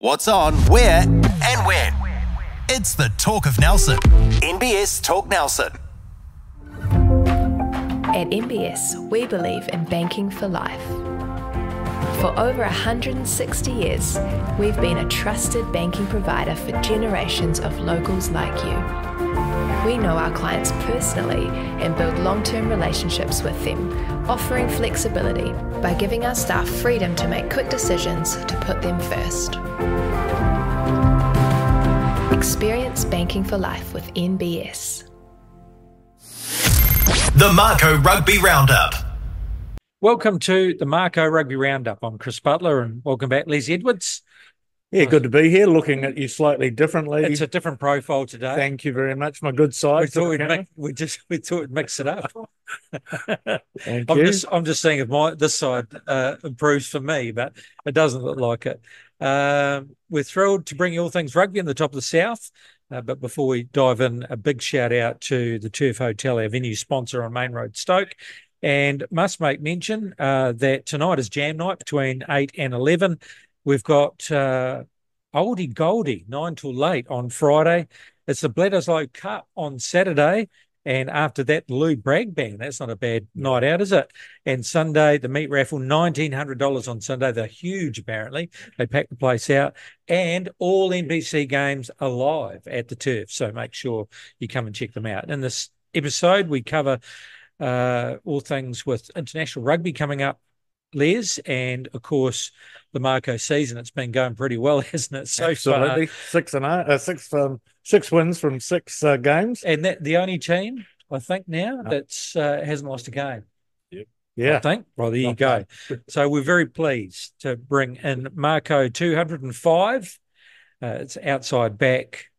What's on, where, and when. It's the Talk of Nelson. NBS Talk Nelson. At NBS, we believe in banking for life. For over 160 years, we've been a trusted banking provider for generations of locals like you. We know our clients personally and build long-term relationships with them, offering flexibility by giving our staff freedom to make quick decisions to put them first. Experience banking for life with NBS. The Mako Rugby Roundup. Welcome to the Mako Rugby Roundup. I'm Chris Butler and welcome back, Les Edwards. Yeah, good to be here, looking at you slightly differently. It's a different profile today. Thank you very much, my good side. We thought we'd mix it up. Thank you. I'm just seeing if this side improves for me, but it doesn't look like it. We're thrilled to bring you all things rugby in the top of the South. But before we dive in, a big shout out to the Turf Hotel, our venue sponsor on Main Road, Stoke. And must make mention that tonight is jam night between 8 and 11. We've got Oldie Goldie, 9 till late on Friday. It's the Bledisloe Cup on Saturday. And after that, the Lou Bragg Band. That's not a bad night out, is it? And Sunday, the meat raffle, $1,900 on Sunday. They're huge, apparently. They pack the place out. And all NBC games are live at the Turf. So make sure you come and check them out. In this episode, we cover all things with international rugby coming up, Les, and of course the Mako season. It's been going pretty well, hasn't it? So Absolutely. far, 6 wins from 6 games, and that the only team I think now that's hasn't lost a game. Yeah, I think. Well, there you go. So we're very pleased to bring in Mako 205. It's outside back.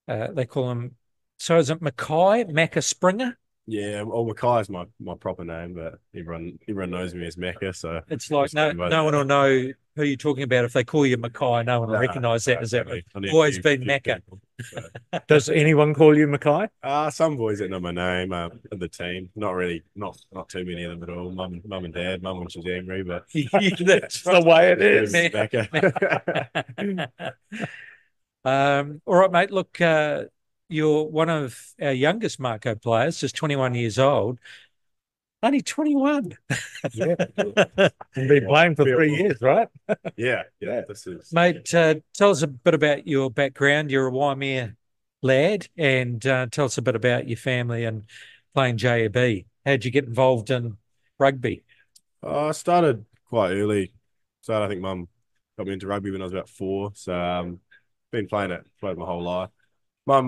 They call him. So is it Macca Springer? Yeah, well, Mackay is my proper name, but everyone knows me as Macca, so it's like no one will know who you're talking about if they call you Mackay. No one will recognise that as that. Always been Macca. Does anyone call you Mackay? Some boys that know my name in the team. Not really, not too many of them at all. Mum and dad. Mum when she's angry, but that's the way it is. Macca. All right, mate. Look. You're one of our youngest Mako players, just 21 years old. Only 21. Yeah. You've been playing for 3 years, right? Yeah. This is... Mate, tell us a bit about your background. You're a Waimea lad, and tell us a bit about your family and playing JAB. How'd you get involved in rugby? I started quite early. So I think Mum got me into rugby when I was about 4. So been playing it my whole life. My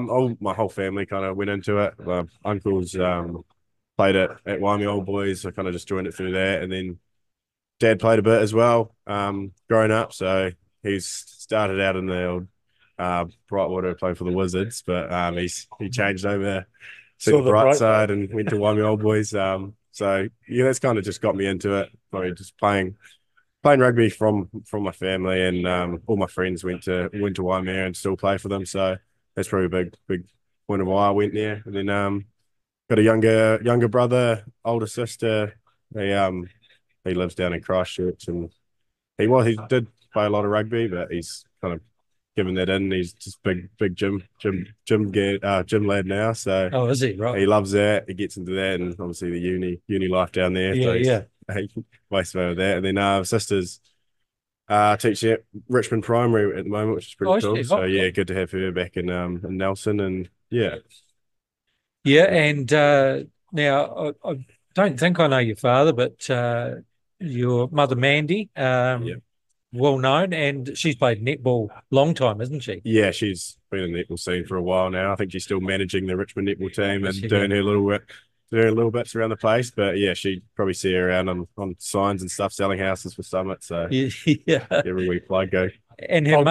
whole family kind of went into it. My uncles played it at Waimea Old Boys. I kind of just joined it through that. And then Dad played a bit as well growing up. So he's started out in the old Brightwater playing for the Wizards, but he changed over to the bright side and went to Waimea Old Boys. So, yeah, that's kind of just got me into it. Probably just playing rugby from my family, and all my friends went to Waimea and still play for them. So that's probably a big point of why I went there. And then got a younger brother, older sister. He lives down in Christchurch, and he did play a lot of rugby, but he's kind of given that in. He's just big gym lad now. So is he? Right. He loves that. He gets into that, and obviously the uni life down there. Yeah. He wastes away with that. And then sisters. Teaching at Richmond Primary at the moment, which is pretty cool. So yeah, good to have her back in Nelson, and yeah. Yeah, and now I don't think I know your father, but your mother Mandy, well known, and she's played netball long time, isn't she? Yeah, she's been in the netball scene for a while now. I think she's still managing the Richmond netball team and doing her little bits around the place, but yeah, she'd probably see her around on signs and stuff, selling houses for Summit. So yeah, every week I go. And her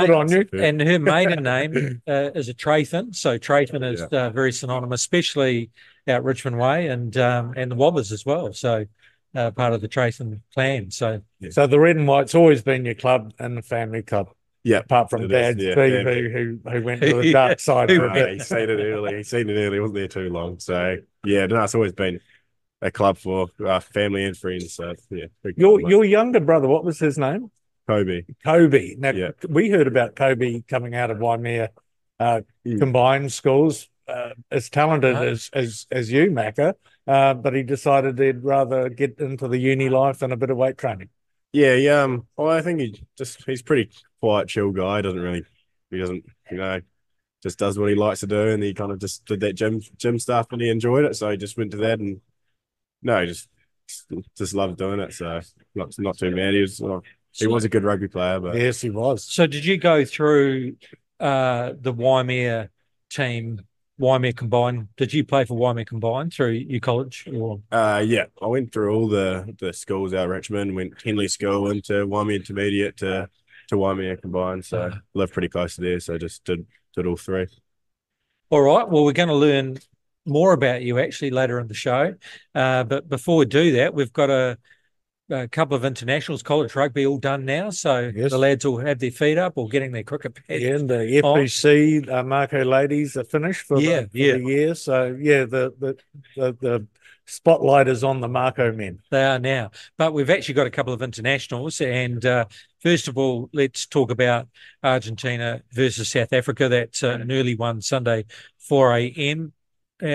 maiden name is a Trathan. So Trathan is very synonymous, especially out Richmond Way and the Wobbers as well. So part of the Trathan clan. So the red and white's always been your club and the family club. Yeah, apart from Dad's TV, who went to the dark side for a bit. He's seen it early. Wasn't there too long. So yeah, no, it's always been a club for family and friends. So yeah, your younger brother, what was his name? Kobe. Kobe. Now, Yeah. we heard about Kobe coming out of Waimea Combined Schools, as talented as you, Macca, but he decided he'd rather get into the uni life and a bit of weight training. Yeah, well, I think he's pretty quiet, chill guy. He doesn't, just does what he likes to do, and he kind of just did that gym stuff, and he enjoyed it, so he just went to that, and he just loved doing it. So not too bad. He was a good rugby player, but yes, he was. So did you go through the Waimea team, Waimea Combined? Did you play for Waimea Combined through your college? Or? Yeah, I went through all the schools out of Richmond. Went Henley School into Waimea Intermediate to Waimea Combined. So lived pretty close to there. So just did all three. All right. Well, we're going to learn more about you actually later in the show. But before we do that, we've got a couple of internationals, college rugby all done now. So the lads will have their feet up or getting their cricket pads. Yeah, and the FPC Mako ladies are finished for the year. So the spotlight is on the Mako men. They are now. But we've actually got a couple of internationals. And first of all, let's talk about Argentina versus South Africa. That's an early one, Sunday, 4 a.m.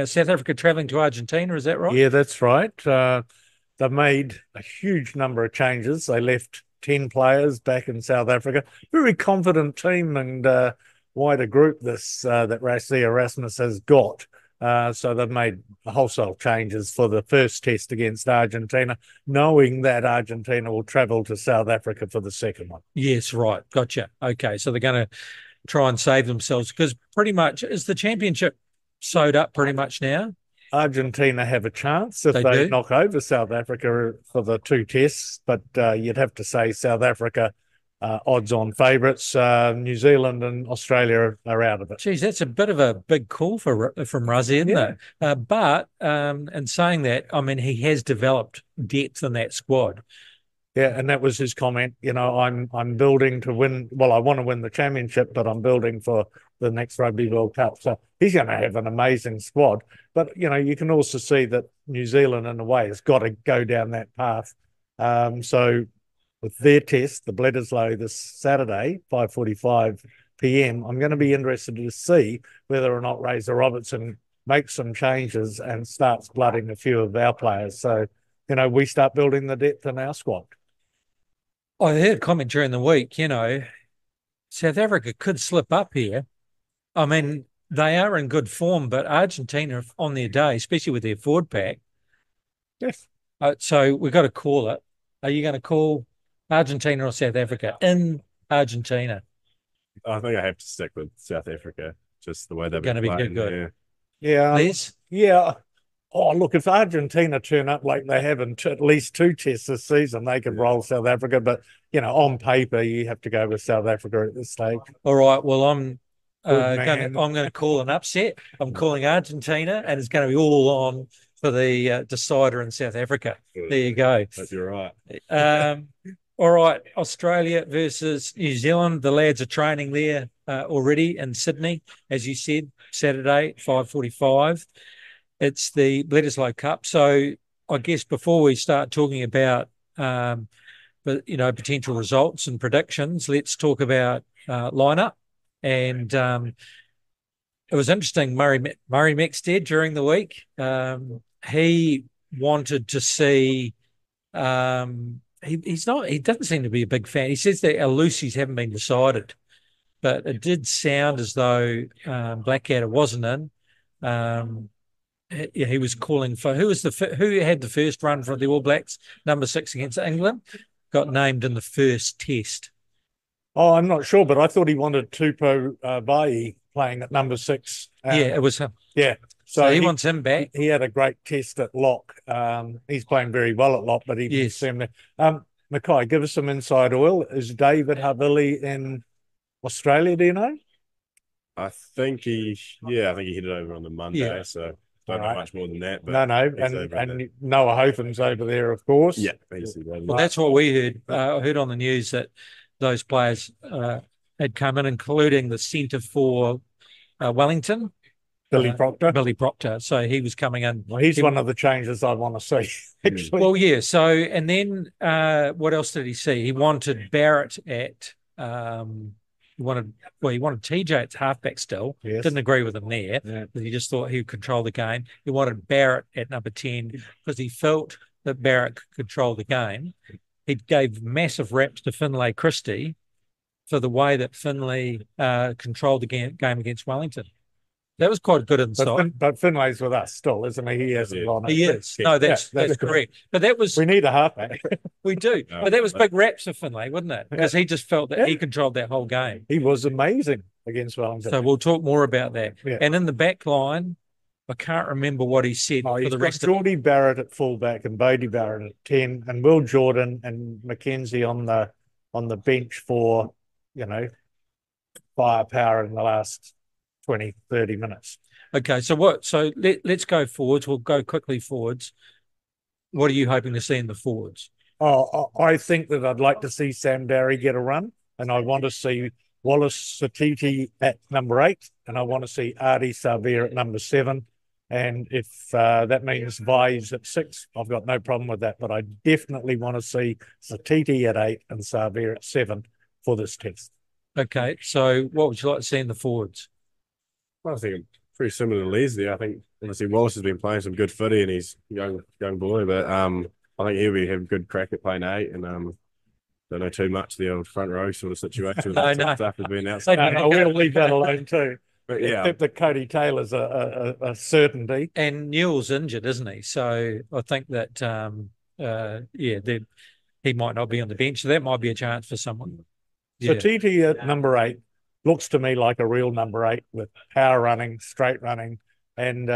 South Africa travelling to Argentina, is that right? Yeah, that's right. They've made a huge number of changes. They left 10 players back in South Africa. Very confident team and wider group that Rassie Erasmus has got. So they've made wholesale changes for the first test against Argentina, knowing that Argentina will travel to South Africa for the second one. Yes, right. Gotcha. Okay, so they're going to try and save themselves because pretty much is the championship sewed up pretty much now? Argentina have a chance if they knock over South Africa for the two tests, but you'd have to say South Africa odds-on favourites. New Zealand and Australia are out of it. Geez, that's a bit of a big call from Russie, isn't it? But in saying that, I mean, he has developed depth in that squad. Yeah, and that was his comment. I'm building to win. Well, I want to win the championship, but I'm building for the next Rugby World Cup. So he's going to have an amazing squad. But, you can also see that New Zealand, in a way, has got to go down that path. So with their test, the Bledisloe this Saturday, 5:45 p.m, I'm going to be interested to see whether or not Razor Robertson makes some changes and starts blooding a few of our players. So, we start building the depth in our squad. I heard a comment during the week, South Africa could slip up here. I mean, they are in good form, but Argentina on their day, especially with their forward pack. Yes. So we've got to call it. Are you going to call Argentina or South Africa in Argentina? I think I have to stick with South Africa, just the way they've been playing. Going to be good. Yeah. Liz? Yeah. Oh, look, if Argentina turn up like they have in at least two tests this season, they could roll South Africa. But, on paper, you have to go with South Africa at this stage. All right. Well, I'm going to call an upset. I'm calling Argentina, and it's going to be all on for the decider in South Africa. There you go. Hope you're right. All right. Australia versus New Zealand. The lads are training there already in Sydney, as you said, Saturday, 5:45. It's the Bledisloe Cup. So I guess before we start talking about, potential results and predictions, let's talk about lineup. And it was interesting. Murray Mexted during the week, he wanted to see. He doesn't seem to be a big fan. He says that our Lucy's haven't been decided, but it did sound as though Blackadder wasn't in. He was calling for who had the first run for the All Blacks, number 6 against England, got named in the first test. Oh, I'm not sure, but I thought he wanted Tupou Vaa'i playing at number 6. It was him. Yeah. So he wants him back. He had a great test at lock. He's playing very well at lock, but he didn't see him there. Mackay, give us some inside oil. Is David Havili in Australia, do you know? I think he headed over on the Monday, so don't know much more than that. But no, and Noah Hotham's over there, of course. Yeah, well, that's what we heard. I heard on the news that those players had come in, including the centre for Wellington, Billy Proctor. Billy Proctor. So he was coming in. Well, he's one of the changes I want to see, actually. Well, yeah. So, and then what else did he see? He wanted Barrett at he wanted TJ at halfback still. Yes. Didn't agree with him there. Yeah. He just thought he would control the game. He wanted Barrett at number 10 because he felt that Barrett could control the game. He gave massive raps to Finlay Christie for the way that Finlay controlled the game against Wellington. That was quite good insight. But Finlay's with us still, isn't he? He hasn't gone. He is. No, that's correct. But that was... We need a halfback. We do. No, but that was big raps for Finlay, wasn't it? Because he just felt that he controlled that whole game. He was amazing against Wellington. So we'll talk more about that. Yeah. And in the back line, I can't remember what he said for the rest of it. Geordie Barrett at fullback and Bodie Barrett at 10 and Will Jordan and Mackenzie on the bench for, firepower in the last 20, 30 minutes. Okay, so let's go forwards. We'll go quickly forwards. What are you hoping to see in the forwards? I think that I'd like to see Sam Darry get a run, and I want to see Wallace Satiti at number 8, and I want to see Artie Savir at number 7. And if that means Vai's at 6, I've got no problem with that. But I definitely want to see Satiti at 8 and Savir at 7 for this test. Okay, so what would you like to see in the forwards? I think pretty similar to Leslie. I think obviously Wallace has been playing some good footy and he's young boy, but I think he'll have a good crack at playing 8 and don't know too much the old front row sort of situation. No. Stuff has been out. No, we'll leave that alone too. But yeah, Except that Cody Taylor's a certainty. And Newell's injured, isn't he? So I think that he might not be on the bench. So that might be a chance for someone. So TT at number 8 looks to me like a real number 8 with power running, straight running. And,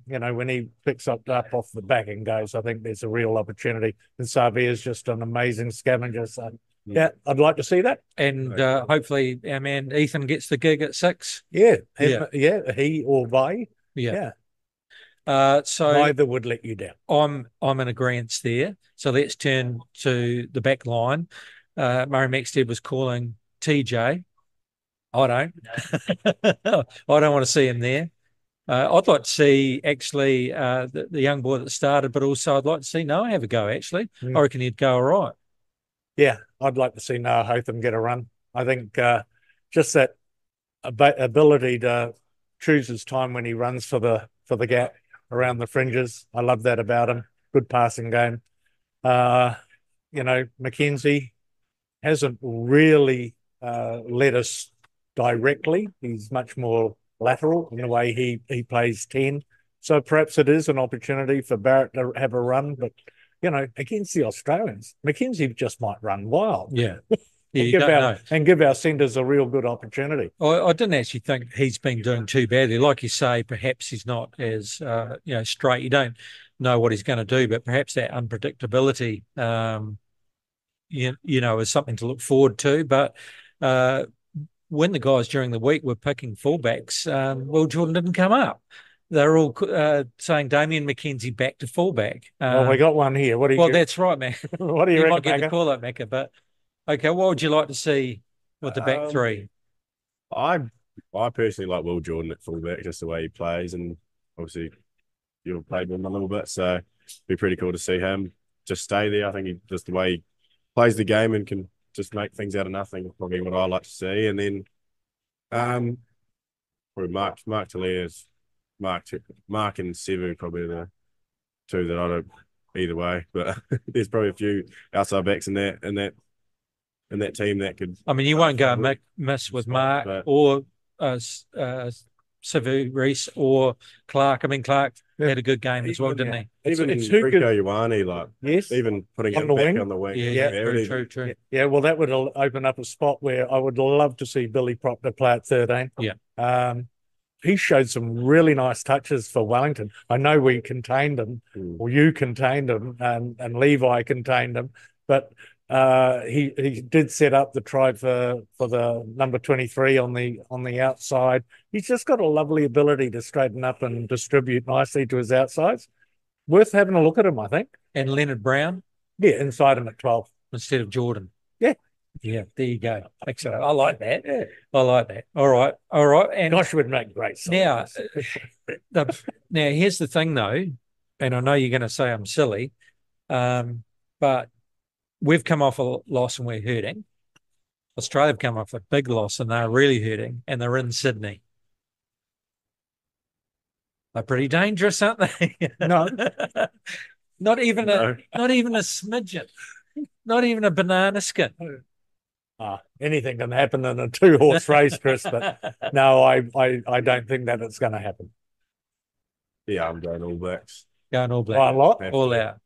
when he picks up off the back and goes, I think there's a real opportunity. And Savier's just an amazing scavenger. So, yeah, I'd like to see that. And hopefully our man Ethan gets the gig at 6. Yeah, he or Vai. Yeah. So neither would let you down. I'm in agreement there. So let's turn to the back line. Murray Maxted was calling TJ. I don't. I don't want to see him there. I'd like to see actually the young boy that started, but also I'd like to see Noah have a go. Actually, I reckon he'd go all right. Yeah, I'd like to see Noah Hotham get a run. I think just that ability to choose his time when he runs for the gap around the fringes. I love that about him. Good passing game. Mackenzie hasn't really led us directly. He's much more lateral in the way he plays 10. So perhaps it is an opportunity for Barrett to have a run, but against the Australians, Mackenzie just might run wild. Yeah. And give our centres a real good opportunity. I didn't actually think he's been doing too badly. Like you say, perhaps he's not as straight. You don't know what he's going to do, but perhaps that unpredictability, is something to look forward to. But when the guys during the week were picking fullbacks, Will Jordan didn't come up. They're all saying Damien McKenzie back to fullback. We got one here. What do you? Well, that's right, man. What do you reckon, might get Macca? a call up, Macca. But okay, what would you like to see with the back three? I personally like Will Jordan at fullback, just the way he plays, and obviously you'll play with him a little bit, so it'd be pretty cool to see him just stay there. I think he just the way he plays the game and can just make things out of nothing. Probably what I like to see, and then probably Mark Talia's. Mark and Sevu probably the two that I don't either way, but there's probably a few outside backs in that team that could. I mean, you won't go miss with Mark or Sevu Reese or Clark. I mean, Clark had a good game as well, didn't he? Even Rico Ioane, even putting him back on the wing. Yeah, true. Yeah, well, that would open up a spot where I would love to see Billy Proctor play at 13. Yeah. He showed some really nice touches for Wellington. I know we contained him, or you contained him, and Levi contained him, but he did set up the try for the number 23 on the outside. He's just got a lovely ability to straighten up and distribute nicely to his outsides. Worth having a look at him, I think. And Leonard Brown? Yeah, inside him at 12. Instead of Jordan. Yeah. Yeah, there you go. Excellent. I like that. Yeah. I like that. All right. And Gosh, would make great now, songs. now here's the thing though, and I know you're going to say I'm silly, but we've come off a loss and we're hurting. Australia have come off a big loss and they're really hurting, and they're in Sydney. They're pretty dangerous, aren't they? No. Not even a smidgen. Not even a banana skin. Anything can happen in a 2-horse race, Chris, but no, I don't think that it's going to happen. Yeah, I'm going All Blacks. Going All Black. By a lot? All out.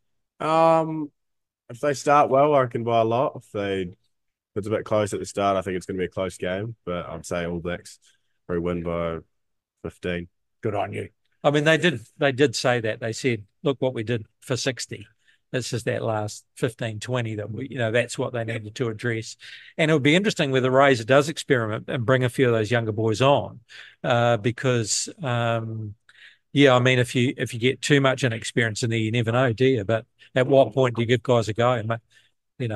If they start well, I reckon by a lot. If it's a bit close at the start, I think it's going to be a close game, but I'd say All Blacks probably win by 15. Good on you. I mean, they did say that. They said, look what we did for 60. This is that last 15, 20 that that's what they needed to address. And it would be interesting whether Razor does experiment and bring a few of those younger boys on, because, I mean, if you get too much inexperience in there, you never know, do you? But at what point do you give guys a go?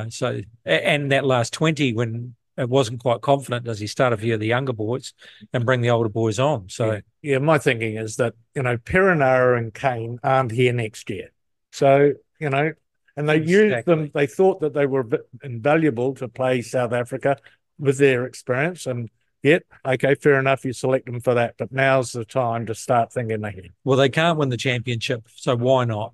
So, and that last 20, when it wasn't quite confident, does he start a few of the younger boys and bring the older boys on? So, yeah, my thinking is that, Perenara and Kane aren't here next year. So, and they used them, they thought that they were a bit invaluable to play South Africa with their experience. And yet, okay, fair enough, you select them for that. But now's the time to start thinking ahead. Well, they can't win the championship, so why not?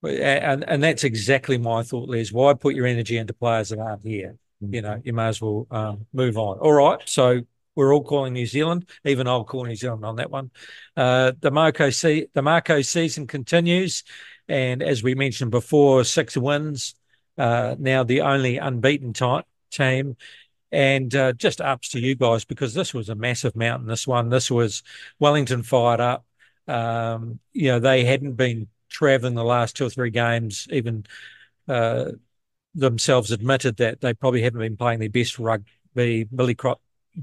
And that's exactly my thought, Les. Why put your energy into players that aren't here? You may as well move on. All right, so we're all calling New Zealand. Even I'll call New Zealand on that one. The Mako season continues, and as we mentioned before, 6 wins. Now the only unbeaten team, and just ups to you guys, because this was a massive mountain. This was Wellington fired up. They hadn't been traveling the last 2 or 3 games, even themselves admitted that they probably haven't been playing their best rugby. Billy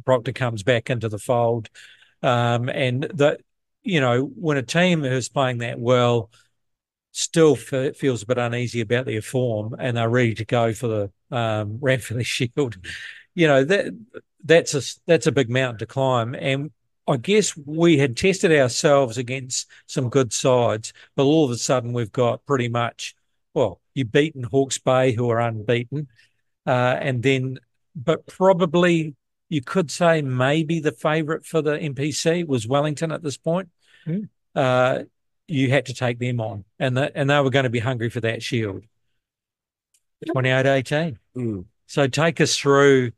Proctor comes back into the fold, and that when a team who's playing that well still feels a bit uneasy about their form and they're ready to go for the Ranfurly Shield, that's a big mountain to climb. And I guess we had tested ourselves against some good sides, but all of a sudden we've got pretty much, you've beaten Hawke's Bay, who are unbeaten, but probably you could say maybe the favourite for the NPC was Wellington at this point. You had to take them on, and they were going to be hungry for that shield. 28-18. So take us through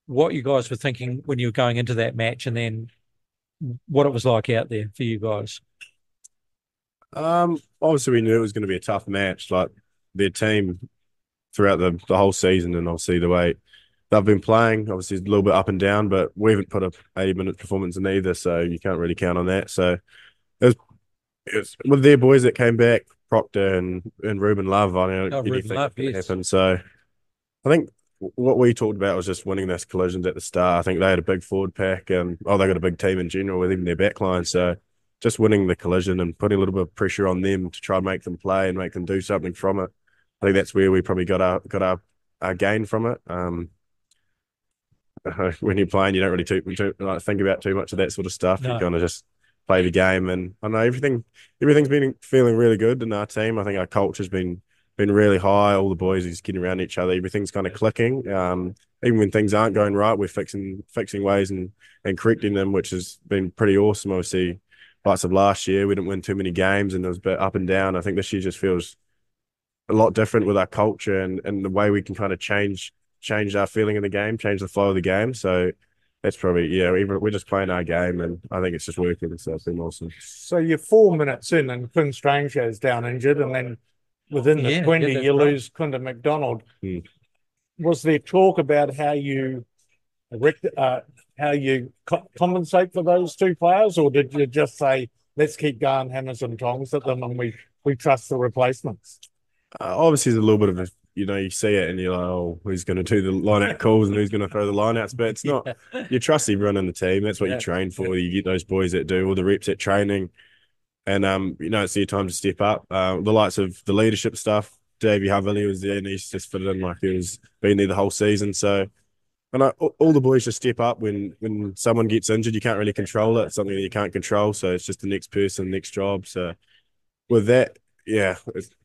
what you guys were thinking when you were going into that match, and then what it was like out there for you guys. Obviously we knew it was going to be a tough match. Like their team throughout the whole season, and obviously the way they've been playing, obviously it's a little bit up and down, but we haven't put a 80-minute performance in either, so you can't really count on that. So it was with their boys that came back, Proctor and Ruben Love. I don't know anything that happened. So I think what we talked about was just winning those collisions at the start. I think they had a big forward pack, and they got a big team in general with even their back line. So just winning the collision and putting a little bit of pressure on them to try and make them play and make them do something from it. I think that's where we probably got our gain from it. When you're playing, you don't really think about too much of that sort of stuff. No. You kind of just play the game, and I know everything's been feeling really good in our team. I think our culture's been really high. All the boys are just getting around each other. Everything's kind of clicking. Even when things aren't going right, we're fixing ways and correcting them, which has been pretty awesome. Obviously, lots of last year, we didn't win too many games and it was a bit up and down. I think this year just feels a lot different with our culture and the way we can kind of change our feeling in the game, change the flow of the game. So that's probably, we're just playing our game, and I think it's just working. So it's been awesome. So you're 4 minutes in and Quinn Strange goes down injured, and then within the 20, you lose Quinton McDonald. Was there talk about how you compensate for those 2 players, or did you just say, let's keep going hammers and tongs at them and we trust the replacements? Obviously, there's a little bit of you see it and you're like, oh, who's going to do the line-out calls and who's going to throw the line-outs? But it's not. You trust everyone in the team. That's what you train for. You get those boys that do all the reps at training. And, it's their time to step up. The likes of the leadership stuff, Davey Havili was there, and he's just fitted in like he was been there the whole season. So, and all the boys just step up when someone gets injured. You can't really control it. It's something that you can't control. So it's just the next person, next job. So with that, yeah,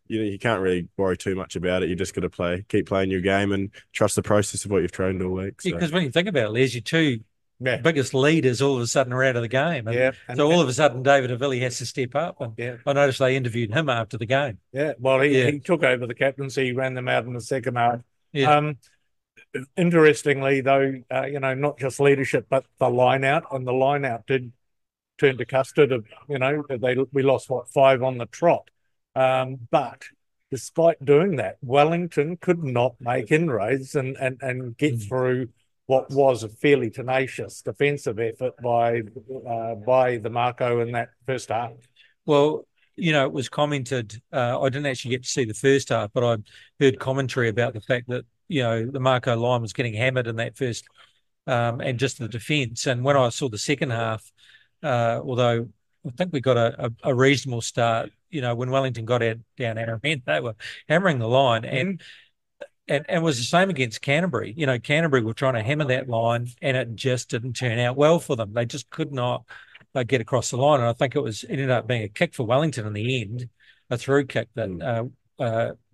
you can't really worry too much about it. You just got to keep playing your game, and trust the process of what you've trained all week. So. Because when you think about it, Les, your two biggest leaders all of a sudden are out of the game. And so all of a sudden David Havili has to step up. And I noticed they interviewed him after the game. Yeah, well, he took over the captaincy. He ran them out in the second half. Yeah. Interestingly, though, not just leadership, but the line-out. And the line-out did turn to custard. We lost, 5 on the trot. But despite doing that, Wellington could not make inroads and get through what was a fairly tenacious defensive effort by the Mako in that first half. Well, it was commented, I didn't actually get to see the first half, but I heard commentary about the fact that, the Mako line was getting hammered in that first and just the defence. And when I saw the second half, although I think we got a reasonable start, when Wellington got down our end, they were hammering the line. And it was the same against Canterbury. Canterbury were trying to hammer that line, and it just didn't turn out well for them. They just could not get across the line. And I think it ended up being a kick for Wellington in the end, a through kick that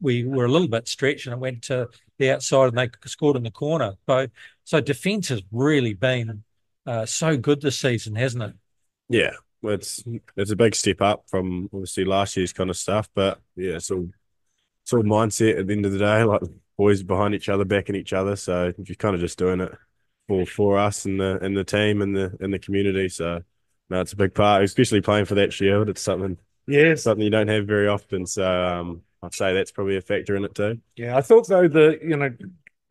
we were a little bit stretched, and it went to the outside, and they scored in the corner. So defence has really been so good this season, hasn't it? Yeah, it's a big step up from obviously last year's kind of stuff. But yeah, it's all mindset at the end of the day. Like, boys behind each other, backing each other. So you're kind of just doing it for us and the team and the community. So no, it's a big part, especially playing for that shield. It's something you don't have very often. So I'd say that's probably a factor in it too. Yeah, I thought though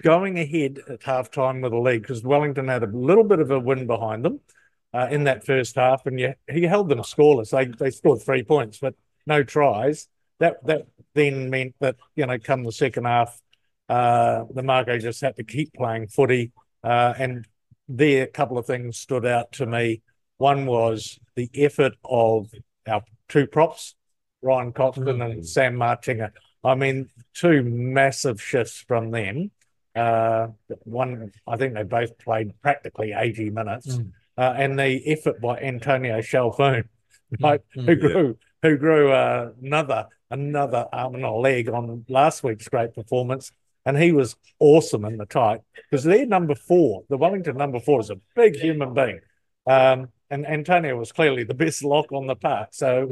going ahead at halftime with the league, because Wellington had a little bit of a win behind them in that first half, and he held them scoreless. They scored 3 points, but no tries. That then meant that come the second half, the Mako just had to keep playing footy, and there a couple of things stood out to me. One was the effort of our two props, Ryan Coxton and Sam Martinga. I mean, 2 massive shifts from them. One, I think they both played practically 80 minutes, and the effort by Antonio Chalfoun, who grew another arm and a leg on last week's great performance. And he was awesome in the tight, because their number 4, the Wellington number 4, is a big human being. And Antonio was clearly the best lock on the park. So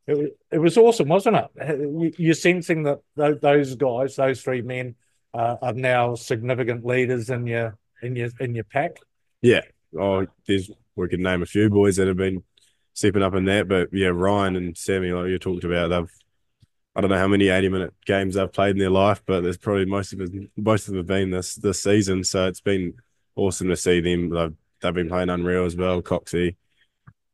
it was awesome, wasn't it? You're sensing that those guys, those 3 men, are now significant leaders in your pack. Yeah. Oh, we could name a few boys that have been stepping up in that, but yeah, Ryan and Sammy, like you talked about, I don't know how many 80-minute games they've played in their life, but there's probably most of them have been this season. So it's been awesome to see them. They've been playing unreal as well, Coxie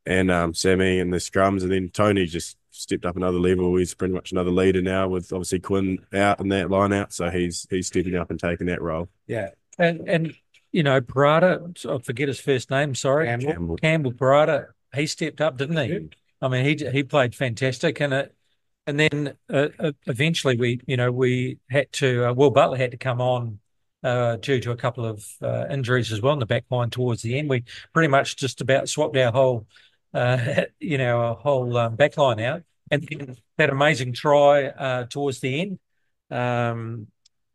and Sammy and the scrums, and then Tony just stepped up another level. He's pretty much another leader now, with obviously Quinn out and that line out, so he's stepping up and taking that role. Yeah, and Parada, I forget his first name. Sorry, Campbell Parada. He stepped up, didn't he? I mean, he played fantastic, and then eventually we had to. Butler had to come on due to a couple of injuries as well in the back line towards the end. We pretty much just about swapped our whole back line out, and then that amazing try towards the end.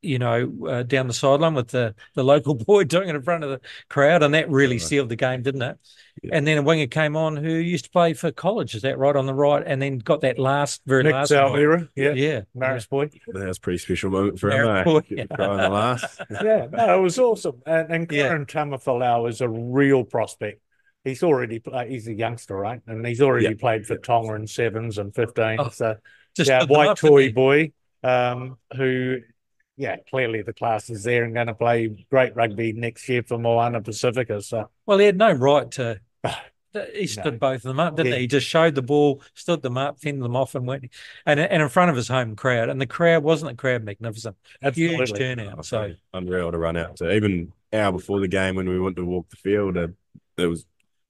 Down the sideline with the local boy doing it in front of the crowd, and that really sealed the game, didn't it? Yeah. And then a winger came on who used to play for college, is that right, on the right, and then got that very last era. Yeah. Maris boy. That was a pretty special moment for him. In the last. Yeah, no, it was awesome. And Kieran Tamafalau is a real prospect. He's already he's a youngster, right? And he's already played for Tonga in 7s and 15s. So white toy boy, who clearly the class is there and going to play great rugby next year for Moana Pacifica. So, well, he had no right to. He stood both of them up, didn't he? He just showed the ball, stood them up, fended them off, and went and in front of his home crowd. And the crowd wasn't magnificent. Absolutely. Huge turnout. So unreal to run out to. Even hour before the game when we went to walk the field, it was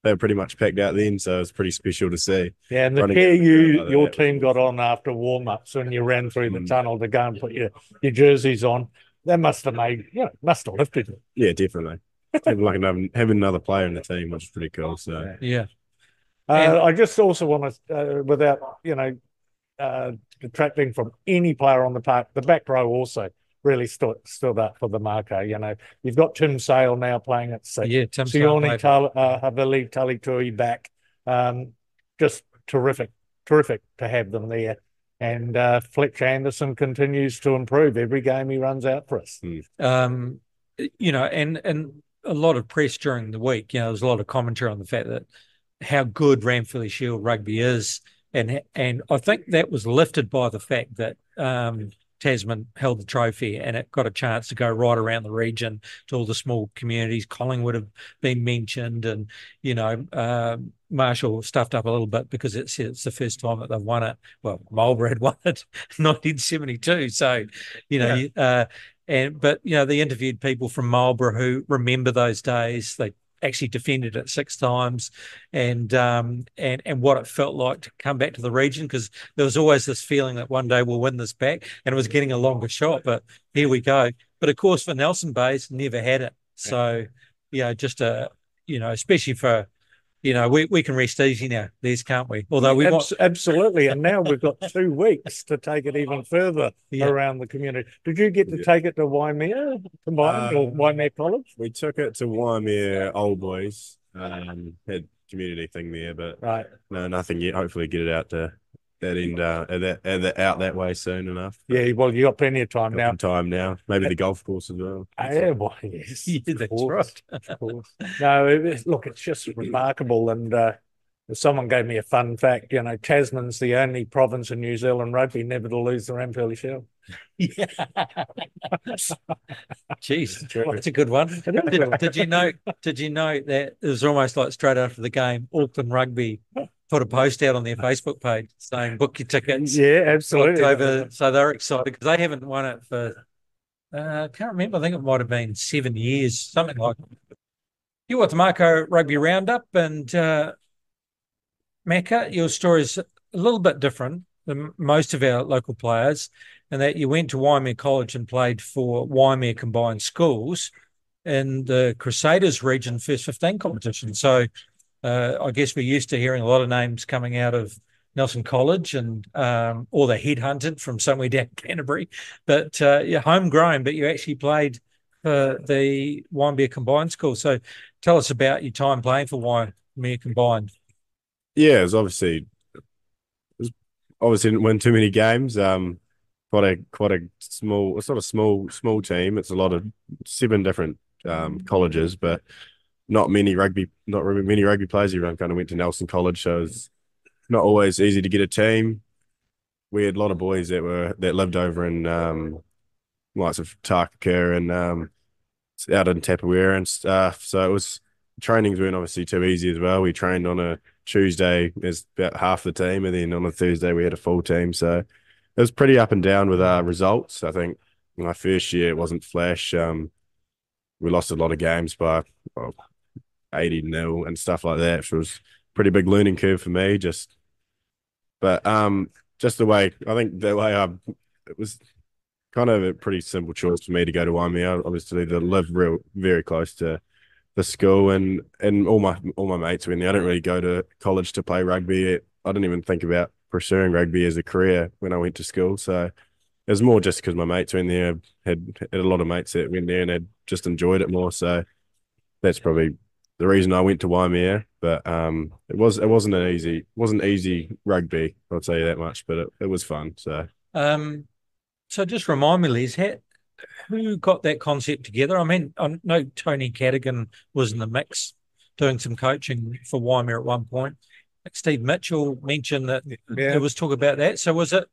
they were pretty much packed out then, so it was pretty special to see. Yeah, and the Running cheer like your that. team got on after warm-ups when you ran through the tunnel to go and put your jerseys on, that must have must have lifted you. Yeah, definitely. having another player in the team, which is pretty cool. So Yeah. I just also want to, without detracting from any player on the park, the back row also really stood up for the Mako. You've got Tim Sale now playing at 6. Yeah, Tim Sione Sale. Havili Talitui back. Just terrific to have them there. And Fletch Anderson continues to improve every game he runs out for us. And a lot of press during the week. There's a lot of commentary on the fact that how good Ranfurly Shield rugby is, and I think that was lifted by the fact that Tasman held the trophy and it got a chance to go right around the region to all the small communities. Collingwood have been mentioned, and Marshall stuffed up a little bit because it's the first time that they've won it. Well, Marlborough had won it in 1972, so but they interviewed people from Marlborough who remember those days. They actually defended it 6 times, and what it felt like to come back to the region, because there was always this feeling that one day we'll win this back, and it was getting a longer shot, but here we go. But of course, for Nelson Bay's never had it, so just especially for we can rest easy now, can't we? Although we absolutely, and now we've got 2 weeks to take it even further around the community. Did you get to take it to Waimea Combined or Waimea College? We took it to Waimea Old Boys. Had community thing there, but no, nothing yet. Hopefully, get it out to that end, out that way soon enough. Yeah, well, you got plenty of time now. Maybe the golf course as well. Yeah, well, yes, that's right. Of course. No, it's just remarkable. And someone gave me a fun fact. Tasman's the only province in New Zealand rugby never to lose the Ranfurly Shield. Yeah. Jeez, that's a good one. Did you know that it was almost like straight after the game, Auckland Rugby put a post out on their Facebook page saying book your tickets. Yeah, absolutely. October, so they're excited because they haven't won it for I can't remember. I think it might have been 7 years, something like that. You got the Mako Rugby Roundup, and Macca, your story is a little bit different than most of our local players, in that you went to Waimea College and played for Waimea Combined Schools in the Crusaders region first 15 competition. So I guess we're used to hearing a lot of names coming out of Nelson College and or the headhunted from somewhere down Canterbury, but you're homegrown, but you actually played for the Waimea Combined School. So tell us about your time playing for Waimea Combined. Yeah, it was obviously didn't win too many games. Quite a small team. It's a lot of 7 different colleges, but not many rugby players. Everyone kind of went to Nelson College, so it's not always easy to get a team. We had a lot of boys that lived over in likes of Takaka and out in Tapawera and stuff. So it was trainings weren't obviously too easy as well. We trained on a Tuesday as about half the team, and then on a Thursday we had a full team. So it was pretty up and down with our results. I think my first year it wasn't flash. We lost a lot of games by 80-0 and stuff like that, which was a pretty big learning curve for me. Just the way it was kind of a pretty simple choice for me to go to Waimea. Obviously, to live very close to the school, and all my mates went there. I didn't really go to college to play rugby. I didn't even think about pursuing rugby as a career when I went to school. So it was more just because my mates went there. Had a lot of mates that went there and had just enjoyed it more. So that's probably the reason I went to Waimea. But it wasn't easy rugby. I'll tell you that much. But it was fun. So just remind me, Les, who got that concept together? I mean, I know Tony Cadigan was in the mix doing some coaching for Waimea at one point. Like Steve Mitchell mentioned that there was talk about that. So was it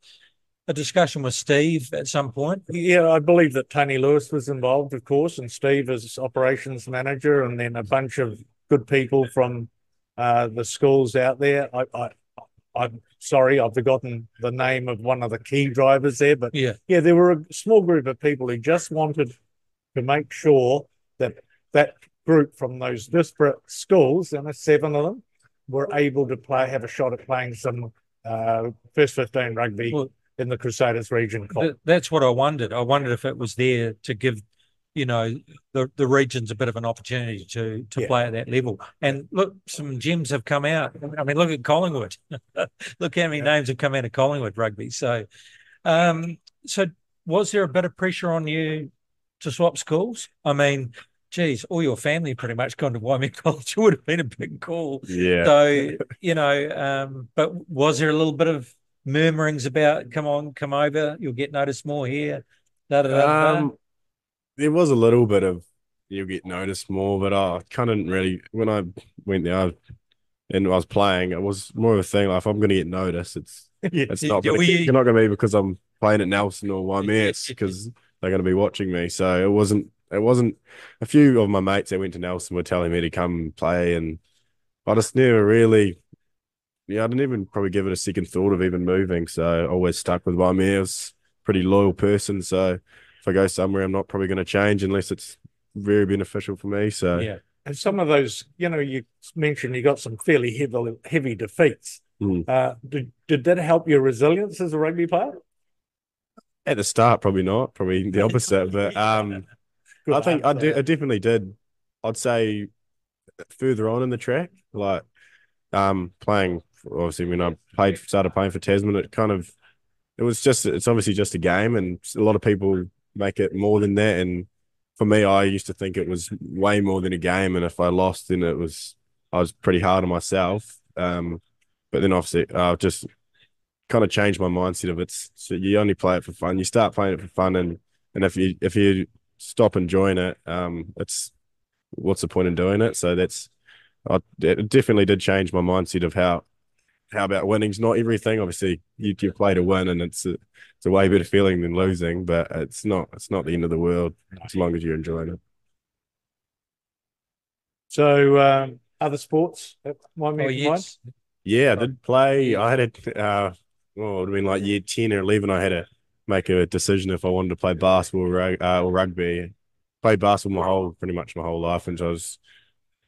a discussion with Steve at some point? Yeah, I believe that Tony Lewis was involved, of course, and Steve as operations manager, and then a bunch of good people from the schools out there. I'm sorry, I've forgotten the name of one of the key drivers there, but there were a small group of people who just wanted to make sure that group from those disparate schools, and 7 of them were able to have a shot at playing some first 15 rugby in the Crusaders region. That's what I wondered. I wondered if it was there to give, the regions a bit of an opportunity to play at that level. And look, some gems have come out. I mean, look at Collingwood. Look how many names have come out of Collingwood rugby. So, so was there a bit of pressure on you to swap schools? I mean, geez, all your family pretty much gone to Waimea College. It would have been a big call. Yeah. So, but was there a little bit of murmurings about, come on, come over, you'll get noticed more here? There was a little bit of you'll get noticed more, but I kind of didn't really. When I went there and I was playing, it was more of a thing like if I'm going to get noticed, it's not you're not going to be because I'm playing at Nelson or Waimea. It's because they're going to be watching me. So it wasn't. A few of my mates that went to Nelson were telling me to come play, and I just never really. Yeah, I didn't even probably give it a second thought of even moving. So I always stuck with Waimea. I was a pretty loyal person, so if I go somewhere, I'm not probably going to change unless it's very beneficial for me. So yeah, and some of those, you mentioned you got some fairly heavy defeats. Did that help your resilience as a rugby player? At the start, probably not. Probably the opposite. But I think I definitely did. I'd say further on in the track, like playing. Obviously, when I started playing for Tasman, it's obviously just a game, and a lot of people make it more than that. And for me, I used to think it was way more than a game, and if I lost, then I was pretty hard on myself. But then obviously, I just kind of changed my mindset of so you only play it for fun. You start playing it for fun, and if you stop enjoying it, it's what's the point in doing it? So it definitely did change my mindset of how about winning's not everything. Obviously, you play to win, and it's a way better feeling than losing. But it's not the end of the world as long as you're enjoying it. So, other sports? Yes. Yeah, I did play. I had it would have been like year 10 or 11. I had to make a decision if I wanted to play basketball or rugby. Played basketball pretty much my whole life since I was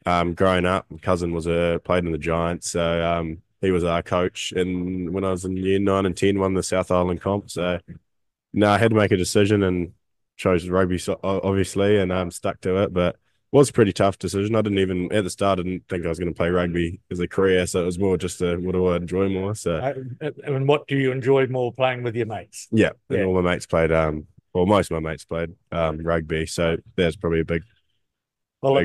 growing up. My cousin played in the Giants, so he was our coach, and when I was in year 9 and 10, won the South Island comp. So, no, I had to make a decision and chose rugby, obviously, and stuck to it. But it was a pretty tough decision. At the start, I didn't think I was going to play rugby as a career, so it was more just what do I enjoy more. So, and what do you enjoy more, playing with your mates? Yeah, and all my mates played. Most of my mates played rugby, so that's probably a big. Well,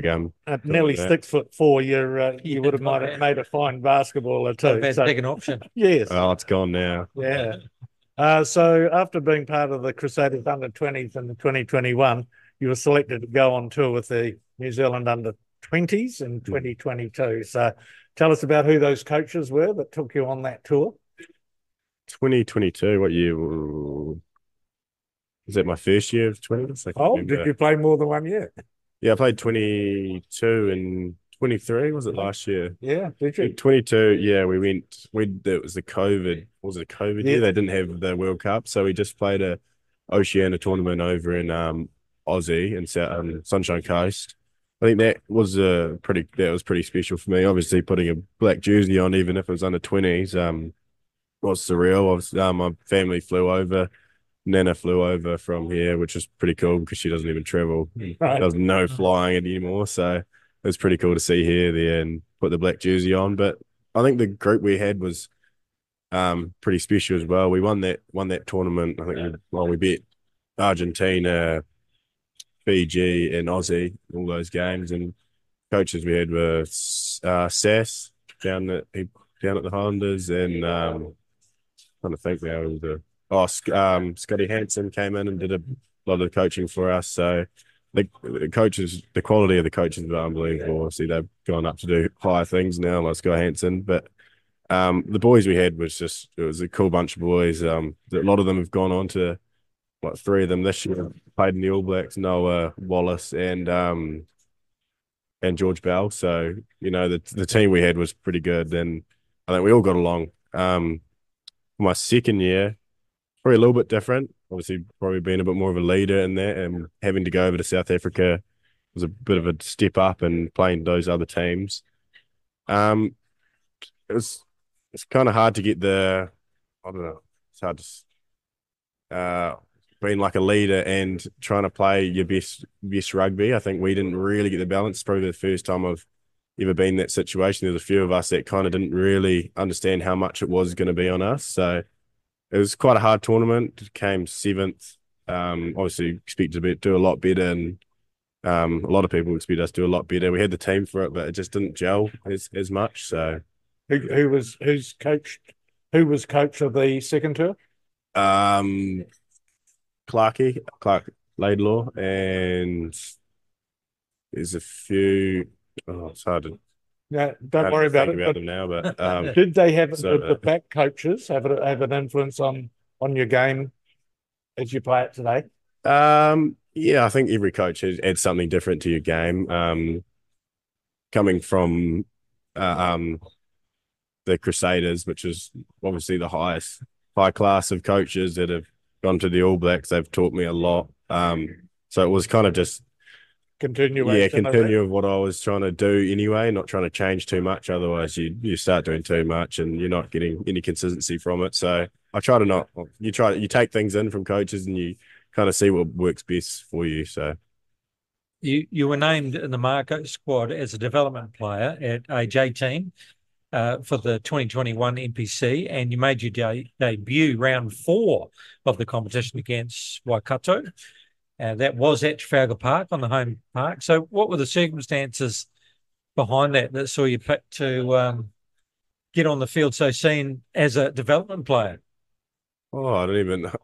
at nearly 6'4", you would have might have made a fine basketballer too. That's a big option. Yes. Oh, it's gone now. Yeah. So after being part of the Crusaders under-20s in 2021, you were selected to go on tour with the New Zealand under-20s in 2022. So tell us about who those coaches were that took you on that tour. 2022, what year? Was that my first year of 20s? Did you play more than 1 year? Yeah, I played 22 and 23. Was it last year? Yeah, did you? 22. Yeah, it was the COVID. Was it a COVID year? They didn't have the World Cup, so we just played a Oceania tournament over in Aussie and Sunshine Coast. I think that was pretty special for me. Obviously, putting a black jersey on, even if it was under 20s, was surreal. My family flew over. Nana flew over from here, which is pretty cool because she doesn't even travel. Doesn't know flying anymore. So it was pretty cool to see her there and put the black jersey on. But I think the group we had was pretty special as well. We won that tournament. I think we beat Argentina, Fiji, and Aussie, all those games. And coaches we had were Sass down at the Highlanders, and trying to think now who the Scotty Hansen came in and did a lot of the coaching for us. So the quality of the coaches is unbelievable. Obviously, they've gone up to do higher things now, like Scotty Hansen. But the boys we had it was a cool bunch of boys. A lot of them have gone on to, like 3 of them this year played in the All Blacks, Noah, Wallace, and George Bell. So, the team we had was pretty good, and I think we all got along. My second year, probably a little bit different. Obviously, probably being a bit more of a leader in that and having to go over to South Africa was a bit of a step up and playing those other teams. Um, it was it's kind of hard to get I don't know, it's hard to being like a leader and trying to play your best rugby. I think we didn't really get the balance. It's probably the first time I've ever been in that situation. There's a few of us that kind of didn't really understand how much it was going to be on us. So it was quite a hard tournament. Came seventh. Obviously expected to do a lot better, and a lot of people expect us to do a lot better. We had the team for it, but it just didn't gel as much. So Who was coach of the second tour? Clark Laidlaw, and there's a few. Oh, it's hard to. Yeah, don't worry about it. Them now, but did they have the back coaches have an influence on your game as you play it today? Yeah, I think every coach adds something different to your game. Coming from the Crusaders, which is obviously the high class of coaches that have gone to the All Blacks, they've taught me a lot. So it was kind of just continue of what I was trying to do anyway, not trying to change too much. Otherwise, you start doing too much and you're not getting any consistency from it. So I try to not. You take things in from coaches and you kind of see what works best for you. So you were named in the Mako squad as a development player at age 18 for the 2021 NPC, and you made your debut round 4 of the competition against Waikato. That was at Trafalgar Park on the home park. So what were the circumstances behind that saw you picked to get on the field so soon as a development player? Oh, I don't even know.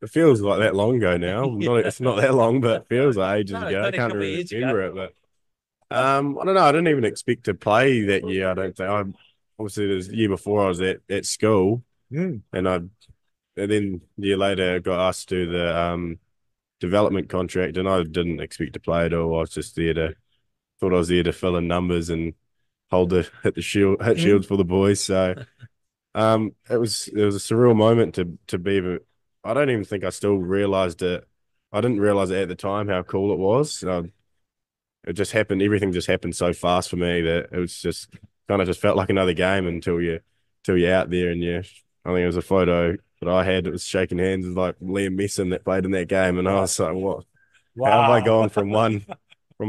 It feels like that long ago now. It's not that long, but it feels like ages ago. I can't really remember it. But I don't know. I didn't even expect to play that year, I don't think. Obviously, it was the year before I was at school. And then a year later, I got asked to do the development contract, and I didn't expect to play at all. I was just thought I was there to fill in numbers and hit shields for the boys. So it was a surreal moment to be. I don't even think I still realized it. I didn't realize it at the time how cool it was. It just happened. Everything just happened so fast for me that it was just kind of just felt like another game until you're out there, and I think it was a photo that I had. It was shaking hands with like Liam Messon that played in that game, and I was like, "What? Wow. How have I gone from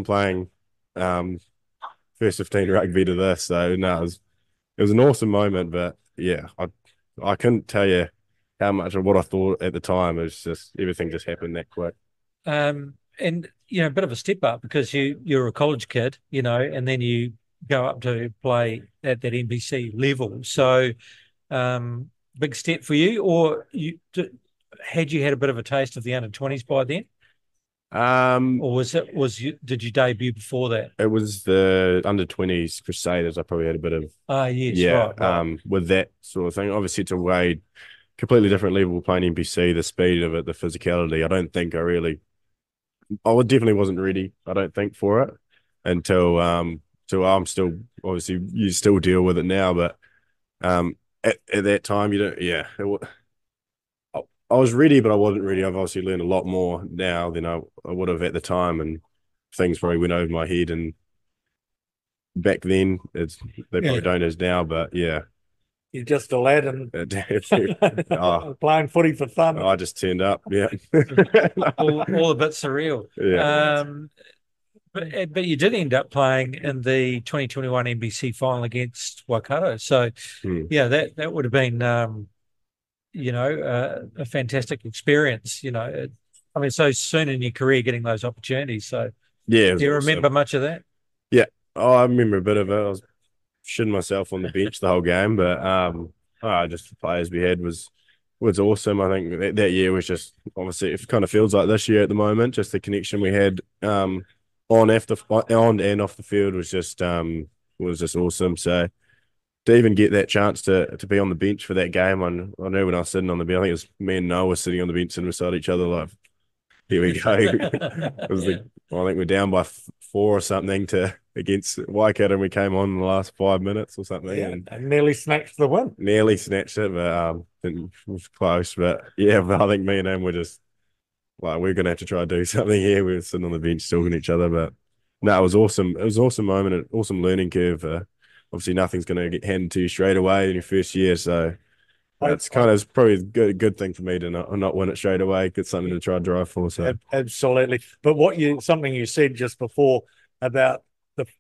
playing first 15 rugby to this?" So no, it was an awesome moment, but yeah, I couldn't tell you how much of what I thought at the time. It was just everything just happened that quick. And a bit of a step up because you're a college kid, and then you go up to play at that NPC level. So big step for you, or had you had a bit of a taste of the under-20s by then? Or did you debut before that? It was the under-20s Crusaders. I probably had a bit of right. With that sort of thing. Obviously, it's a completely different level playing NPC. The speed of it, the physicality. I don't think I definitely wasn't ready. I don't think for it until I'm still obviously you still deal with it now, but at that time you don't. Yeah, I was ready, but I wasn't ready. I've obviously learned a lot more now than I would have at the time, and things probably went over my head. And back then, they probably don't as now. But yeah, you're just a lad and playing footy for fun. I just turned up. Yeah, all a bit surreal. Yeah. But you did end up playing in the 2021 NBC final against Waikato. So yeah, that would have been a fantastic experience. So soon in your career getting those opportunities. So yeah, do you remember much of that? Yeah, I remember a bit of it. I was shitting myself on the bench the whole game, but just the players we had was awesome. I think that year was just obviously it kind of feels like this year at the moment. Just the connection we had on and off the field was just awesome. So to even get that chance to be on the bench for that game, I knew when I was sitting on the bench, I think it was me and Noah sitting on the bench sitting beside each other like, here we go. I think we're down by 4 or something against Waikato, and we came on in the last 5 minutes or something. Yeah, and nearly snatched the win. Nearly snatched it, but it was close. But yeah, I think me and him were just like, we're going to have to try to do something here. We were sitting on the bench talking to each other, but No, it was awesome. It was an awesome moment, an awesome learning curve. Obviously, nothing's going to get handed to you straight away in your first year, so it's probably a good thing for me to not win it straight away. Get something to try and drive for. So absolutely. But something you said just before about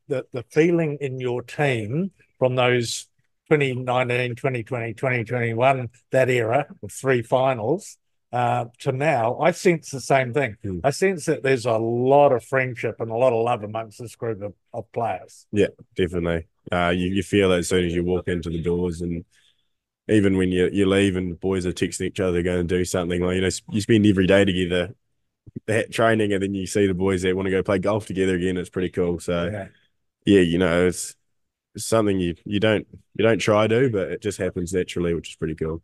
the feeling in your team from those 2019, 2020, 2021, that era of 3 finals to now, I sense the same thing. I sense that there's a lot of friendship and a lot of love amongst this group of players. Yeah, definitely. You feel it as soon as you walk into the doors, and even when you leave and the boys are texting each other going to do something, like, you spend every day together at training, and then you see the boys that want to go play golf together again. It's pretty cool. So yeah, it's something you don't try to, but it just happens naturally, which is pretty cool.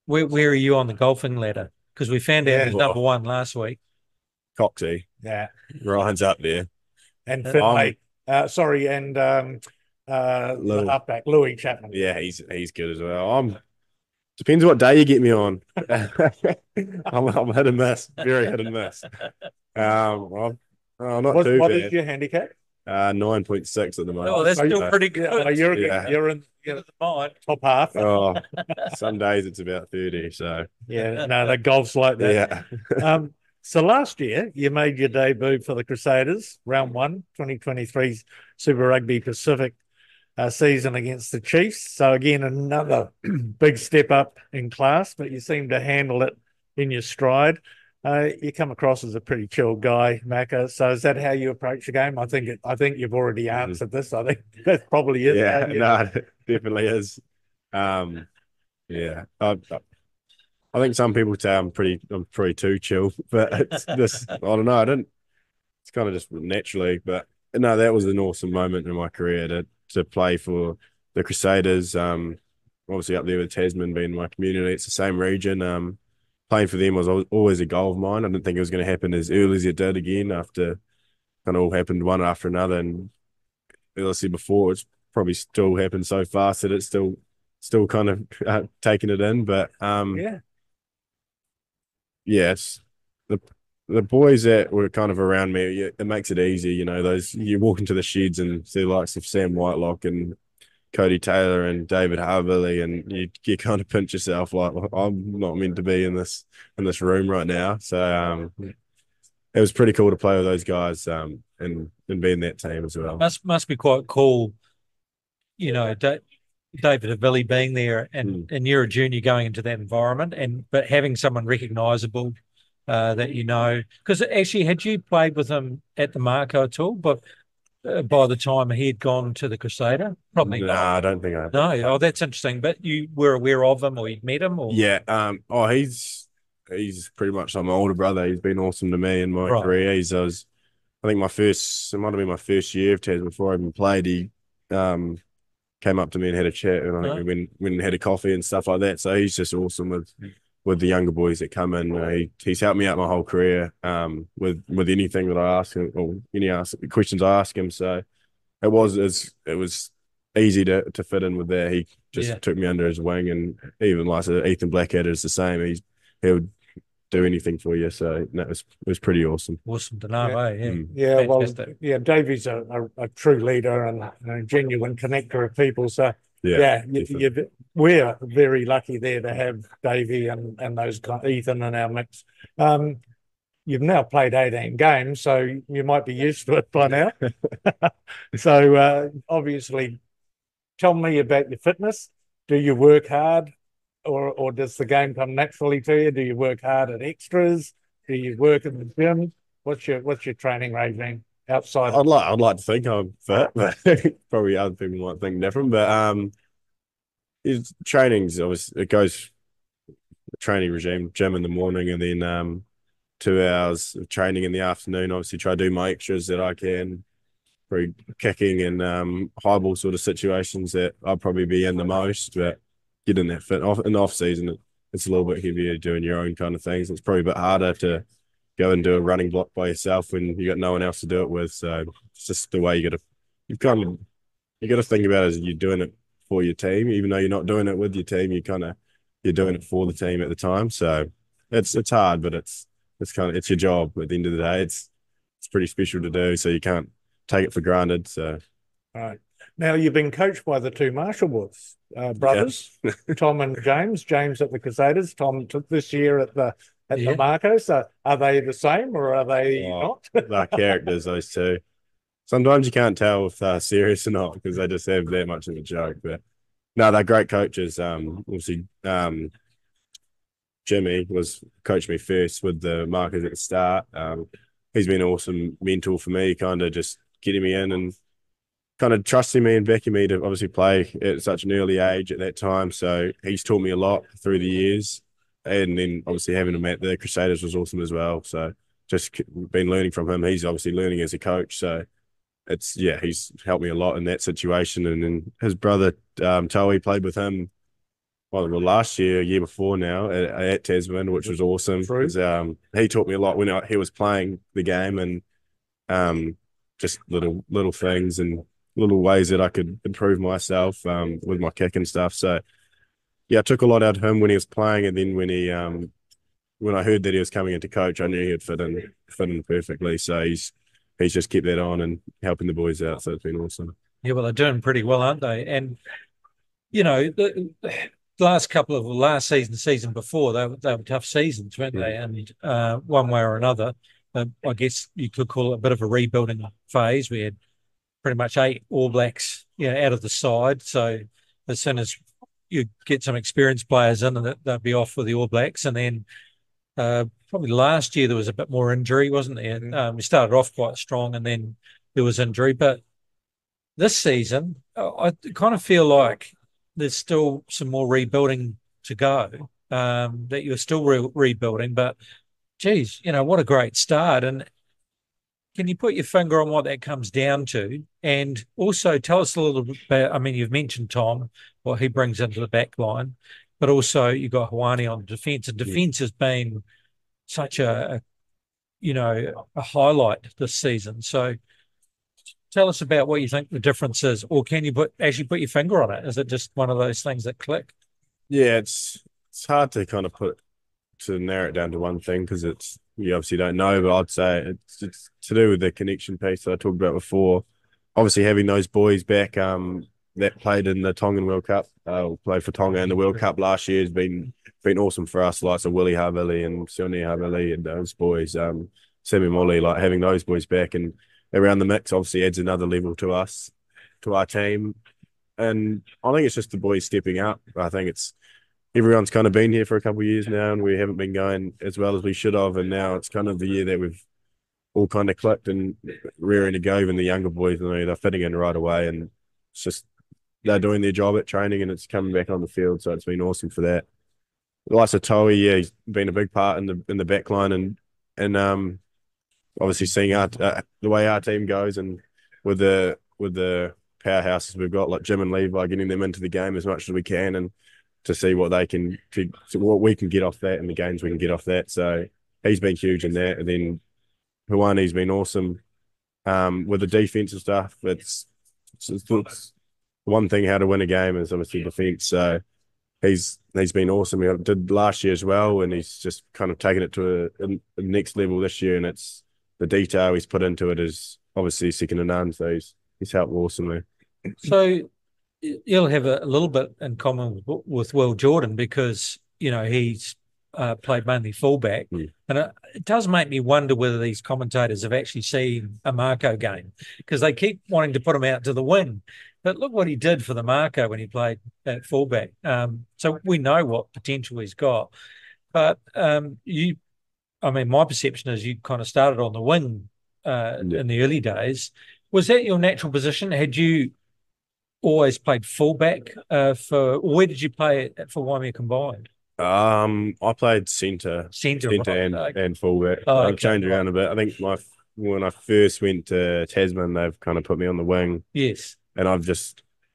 Where are you on the golfing ladder? Because we found out he's number 1 last week. Coxie. Yeah. Ryan's up there. And Finlay. The halfback, Louis Chapman. Yeah, he's good as well. Depends what day you get me on. I'm hit and miss, very hit and miss. Not too bad. What is your handicap? 9.6 at the moment. Oh, that's still pretty good. You're in the top half. Oh, some days it's about 30. So the golf's like that. Yeah. So last year you made your debut for the Crusaders, round 1, 2023 Super Rugby Pacific season against the Chiefs. So again, another big step up in class, but you seem to handle it in your stride. You come across as a pretty chill guy, Macca. So is that how you approach the game? I think you've already answered this. I think that probably is. Yeah, no, it definitely is. I think some people say I'm pretty too chill, but it's just I don't know. It's kind of just naturally, but no, that was an awesome moment in my career to play for the Crusaders. Obviously up there with Tasman being my community, it's the same region. Playing for them was always a goal of mine. I didn't think it was going to happen as early as it did again after kind of all happened one after another. And as I said before, it's probably still happened so fast that it's still kind of taking it in. But it's the boys that were kind of around me, it makes it easy. You walk into the sheds and see the likes of Sam Whitelock and Cody Taylor and David Harvey, and you kind of pinch yourself like, I'm not meant to be in this room right now. So it was pretty cool to play with those guys and be in that team as well. Must be quite cool, David Havili being there and you're a junior going into that environment, but having someone recognisable that because actually had you played with him at the Mako at all, but by the time he had gone to the Crusader? Probably not. I don't think I have. No, oh, that's interesting. But you were aware of him or you'd met him? Or? Yeah. He's pretty much like my older brother. He's been awesome to me in my career. I think it might have been my first year of Tasman before I even played. He came up to me and had a chat, and I think we went and had a coffee and stuff like that. So he's just awesome with the younger boys that come in. He's helped me out my whole career with anything that I ask him or any questions I ask him. So it was easy to fit in with that. He just took me under his wing, and even like Ethan Blackadder is the same. He would do anything for you. So it was pretty awesome. Awesome to know, Davey's a true leader and a genuine connector of people. So we're very lucky there to have Davey and those Ethan in our mix. You've now played 18 games, so you might be used to it by now. So obviously, tell me about your fitness. Do you work hard, or does the game come naturally to you? Do you work hard at extras? Do you work in the gym? What's your training regime outside? I'd like to think I'm fit, but probably other people might think different. But training's obviously it goes training regime, gym in the morning, and then 2 hours of training in the afternoon. Obviously, try to do my extras that I can, probably kicking and high ball sort of situations that I'll probably be in the most. But getting that fit in the off season, it's a little bit heavier doing your own kind of things. It's probably a bit harder to go and do a running block by yourself when you got no one else to do it with. So it's just the way you got to think about it as you're doing it for your team, even though you're not doing it with your team. You're doing it for the team at the time. So it's hard, but it's your job at the end of the day. It's pretty special to do. So you can't take it for granted. So, Right. Now, you've been coached by the two Marshall boys, brothers, Tom and James. James at the Crusaders, Tom took this year at the Mako. So are they the same or are they not? They're characters, those two. Sometimes you can't tell if they're serious or not because they just have that much of a joke. But no, they're great coaches. Obviously, Jimmy coached me first with the Markers at the start. He's been an awesome mentor for me, kind of just getting me in and kind of trusting me and backing me to obviously play at such an early age at that time. So he's taught me a lot through the years. And then obviously having him at the Crusaders was awesome as well. So just been learning from him. He's obviously learning as a coach. So he's helped me a lot in that situation. And then his brother, Towie, played with him last year, a year before now at Tasman, which was awesome. He taught me a lot when he was playing the game and just little things and little ways that I could improve myself with my kick and stuff. So I took a lot out of him when he was playing, and then when I heard that he was coming into coach, I knew he'd fit in perfectly. So he's just kept that on and helping the boys out. So it's been awesome. Yeah, well, they're doing pretty well, aren't they? And the last season before, they were tough seasons, weren't they? And one way or another, I guess you could call it a bit of a rebuilding phase. We had pretty much 8 All Blacks, out of the side. So as soon as you get some experienced players in, and they'll be off with the All Blacks. And then probably last year there was a bit more injury, wasn't there? We started off quite strong, and then there was injury. But this season, I kind of feel like there's still some more rebuilding to go. That you're still rebuilding, but geez, what a great start. And can you put your finger on what that comes down to? And also tell us a little bit about, I mean, you've mentioned Tom, what he brings into the back line, but also you've got Hawani on defence. And defence has been such a highlight this season. So tell us about what you think the difference is, or can you actually put your finger on it? Is it just one of those things that click? Yeah, it's hard to kind of narrow it down to one thing because you obviously don't know, but I'd say it's to do with the connection piece that I talked about before. Obviously, having those boys back that played in the Tongan World Cup, played for Tonga in the World Cup last year has been awesome for us, like Willie Havili and Sione Havili and those boys, Sammy Molly, like having those boys back and around the mix obviously adds another level to us, to our team. And I think it's just the boys stepping up. I think everyone's kind of been here for a couple of years now and we haven't been going as well as we should have. And now it's kind of the year that we've all kind of clicked and rearing to go. Even the younger boys, they're fitting in right away. And it's just they're doing their job at training and it's coming back on the field. So it's been awesome for that. The likes of Towie, he's been a big part in the back line and obviously seeing the way our team goes and with the powerhouses we've got like Jim and Levi, getting them into the game as much as we can and to see what what we can get off that and the games we can get off that. So he's been huge in that. And then Hawani's been awesome with the defense and stuff. It's one thing how to win a game is obviously defense. So he's been awesome. He did last year as well, and he's just kind of taken it to a next level this year. And it's the detail he's put into it is obviously second to none. So he's helped awesomely. So you'll have a little bit in common with Will Jordan because he's played mainly fullback, and it does make me wonder whether these commentators have actually seen a Mako game because they keep wanting to put him out to the wing. But look what he did for the Mako when he played at fullback. So we know what potential he's got. But my perception is you kind of started on the wing in the early days. Was that your natural position? Had you always played fullback where did you play for Waimea Combined? I played centre and fullback. I've changed around a bit. I think when I first went to Tasman, they've kind of put me on the wing. Yes. And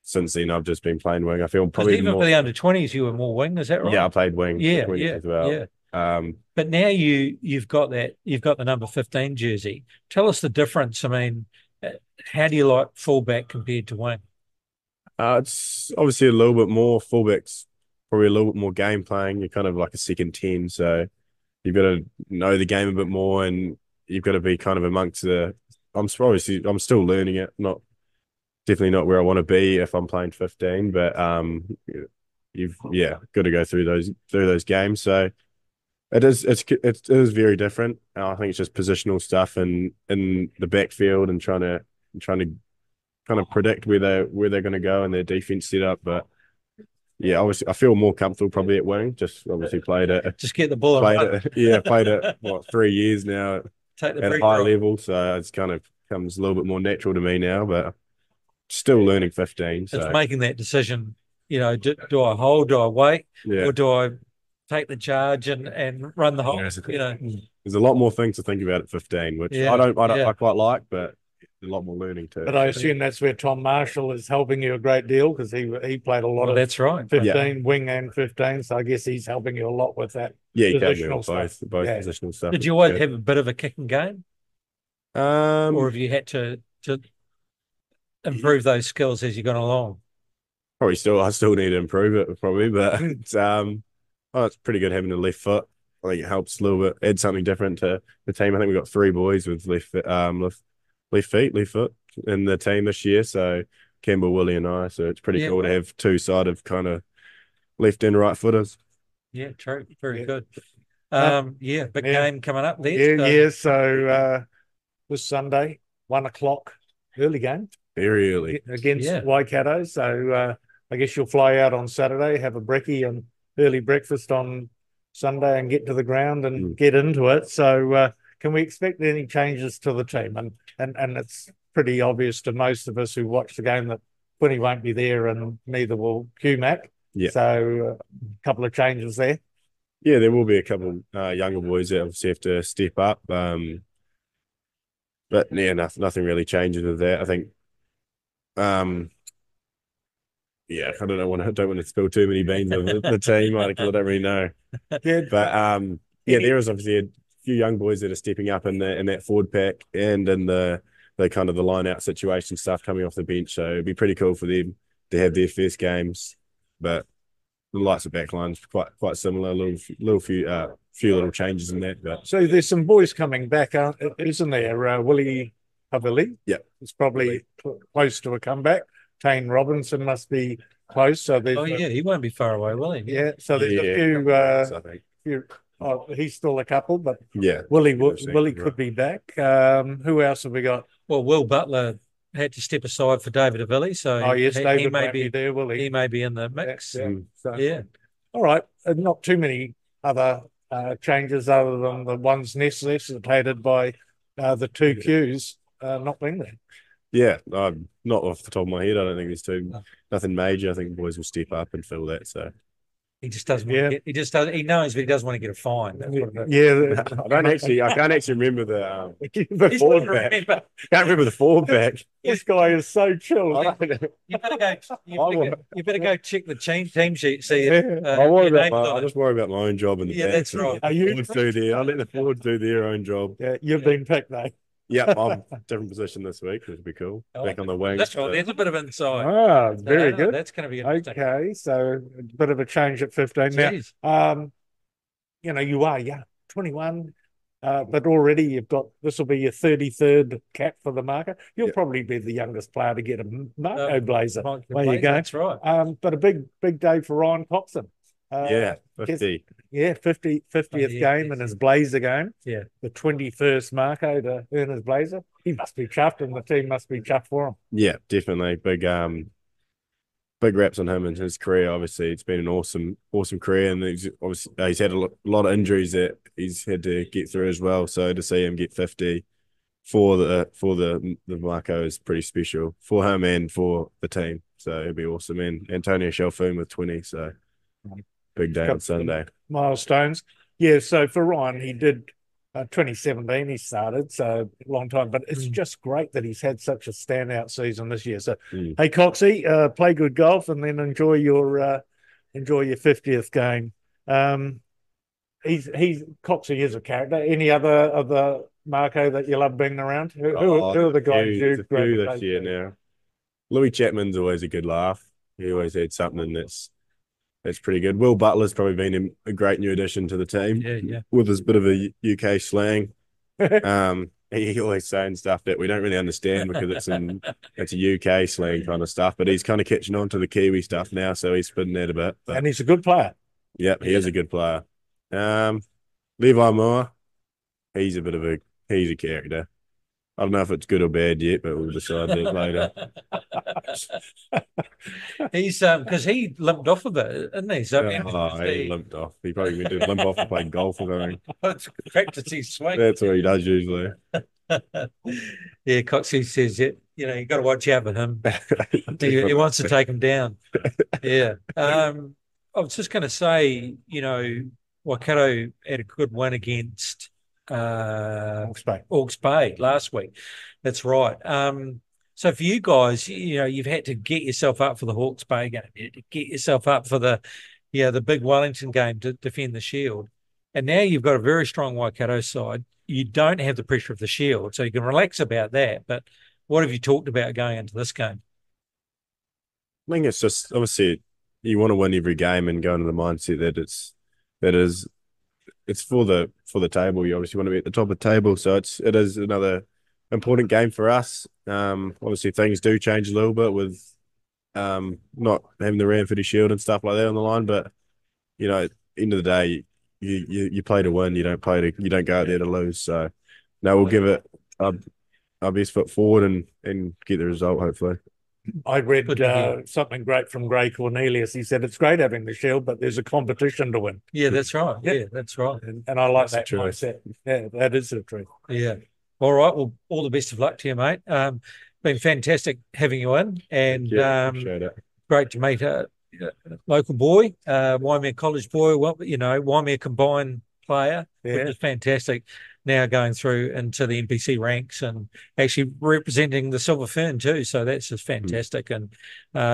since then I've just been playing wing. I feel probably even for the under-20s, you were more wing. Is that right? Yeah, I played wing. As well. Yeah. But now you've got the number 15 jersey. Tell us the difference. I mean, how do you like fullback compared to wing? It's obviously a little bit more. Fullback's probably a little bit more game playing. You're kind of like a second 10, so you've got to know the game a bit more, and you've got to be kind of amongst the I'm still learning it. Definitely not where I want to be if I'm playing 15, but you've got to go through those games. So it is very different. I think it's just positional stuff and in the backfield and trying to kind of predict where they're going to go and their defense setup. But yeah, obviously I feel more comfortable probably at wing. Just obviously played it. Just get the ball. Played it 3 years now Take the at a high level, so it's kind of comes a little bit more natural to me now. But still learning 15. So it's making that decision. Do I hold? Do I wait? Yeah. Or do I take the charge and run the whole? There's a lot more things to think about at 15, which I quite like, but a lot more learning too. But I assume that's where Tom Marshall is helping you a great deal because he played a lot of that's right. 15 wing and 15, so I guess he's helping you a lot with that. Yeah, he can do positional both stuff. positional stuff. Did you always have a bit of a kicking game, or have you had to improve those skills as you've gone along? I still need to improve it probably, but it's pretty good having a left foot. I think it helps a little bit, add something different to the team. I think we've got 3 boys with left foot in the team this year. So Campbell, Willie and I. So it's pretty cool to have 2-sided kind of left and right footers. Yeah, true. Very good. Big game coming up there. So this Sunday, 1 o'clock, early game. Very early. Against Waikato. So I guess you'll fly out on Saturday, have a brekkie and early breakfast on Sunday and get to the ground and get into it. So can we expect any changes to the team? And it's pretty obvious to most of us who watch the game that Quinny won't be there and neither will Q-Mac. Yeah. So a couple of changes there. Yeah, there will be a couple younger boys that obviously have to step up. But yeah, nothing really changes with that. I think I don't want to spill too many beans on the team. I don't really know. But there is obviously a few young boys that are stepping up in that forward pack and in the kind of the line out situation stuff coming off the bench. So it'd be pretty cool for them to have their first games. But the likes of backline's quite similar. Few little changes in that. But so there's some boys coming back, isn't there? Willie Havili. Yeah, it's probably close to a comeback. Tane Robinson must be close. So there's he won't be far away, will he? Yeah. So there's a few. He's still a couple, but Willie could be back. Who else have we got? Well, Will Butler had to step aside for David Avilli, so David may be there. Will he? He may be in the mix. All right. Not too many other changes other than the ones necessitated by the 2 Qs not being there. Yeah, not off the top of my head. I don't think there's nothing major. I think the boys will step up and fill that. So he just doesn't. He just does. He knows, but he doesn't want to get a fine. That's what it is. Yeah, I can't actually remember the forward back. Can't remember the forward back. This guy is so chill. You better go check the team sheet. See, I just worry about my own job in the back. That's right. I let the forwards do their own job. Yeah, you've been picked though. Yeah, I'm different position this week, which would be cool. Back on the wing. That's right. There's a bit of insight. Very good. That's going to be interesting. Okay, so a bit of a change at 15 now. You are 21, but already this will be your 33rd cap for the Mako. You'll probably be the youngest player to get a Mako blazer. There you go. That's right. But a big day for Ryan Coxon. 50. 50th game in his blazer game. Yeah. The 21st Mako to earn his blazer. He must be chuffed and the team must be chuffed for him. Yeah, definitely. Big raps on him and his career. Obviously, it's been an awesome career, and he's had a lot of injuries that he's had to get through as well. So to see him get 50 for the Mako is pretty special for him and for the team. So it'd be awesome. And Antonio Shelfoon with 20. So big day on Sunday. Milestones. Yeah, so for Ryan, he did 2017 he started, so a long time, but it's just great that he's had such a standout season this year. So hey Coxie, play good golf and then enjoy your 50th game. Coxie is a character. Any other Mako that you love being around? Who are the guys you gravitate this year now? Louis Chapman's always a good laugh. He always had something that's pretty good. Will Butler's probably been a great new addition to the team. Yeah. With his bit of a UK slang. He always saying stuff that we don't really understand because it's a UK slang kind of stuff. But he's kind of catching on to the Kiwi stuff now, so he's spinning that a bit. But, And he's a good player. Yep, he is a good player. Levi Moore, he's a character. I don't know if it's good or bad yet, but we'll decide that later. He's because he limped off a bit, isn't he? So He limped off. He probably went to limp off and play golf or something. it's practice his swing. That's what he does usually. Yeah, Coxie says it. You know, you got to watch out with him. He wants to take him down. Yeah. I was just going to say, you know, Waikato had a good win against Hawke's Bay last week. That's right. So for you guys, you know, you've had to get yourself up for the Hawke's Bay game, to get yourself up for the big Wellington game to defend the Shield, and now you've got a very strong Waikato side. You don't have the pressure of the Shield, so you can relax about that. But what have you talked about going into this game? I think it's just obviously you want to win every game and go into the mindset that it's for the table. You obviously want to be at the top of the table, so it is another important game for us. Obviously things do change a little bit with not having the Ranfurly Shield and stuff like that on the line, but you know, at the end of the day, you play to win. You don't go out there to lose. So no, we'll give it our best foot forward and get the result hopefully. I read something great from Gray Cornelius. He said it's great having the Shield, but there's a competition to win. Yeah, that's right. Yeah, that's right. And I like that mindset. Yeah, that is the truth. Yeah. All right. Well, all the best of luck to you, mate. Been fantastic having you in, and Appreciate it. great to meet a local boy, Waimea College boy. Well, you know, Waimea Combined player, which is fantastic. Now going through into the NPC ranks and actually representing the Silver Fern too. So that's just fantastic and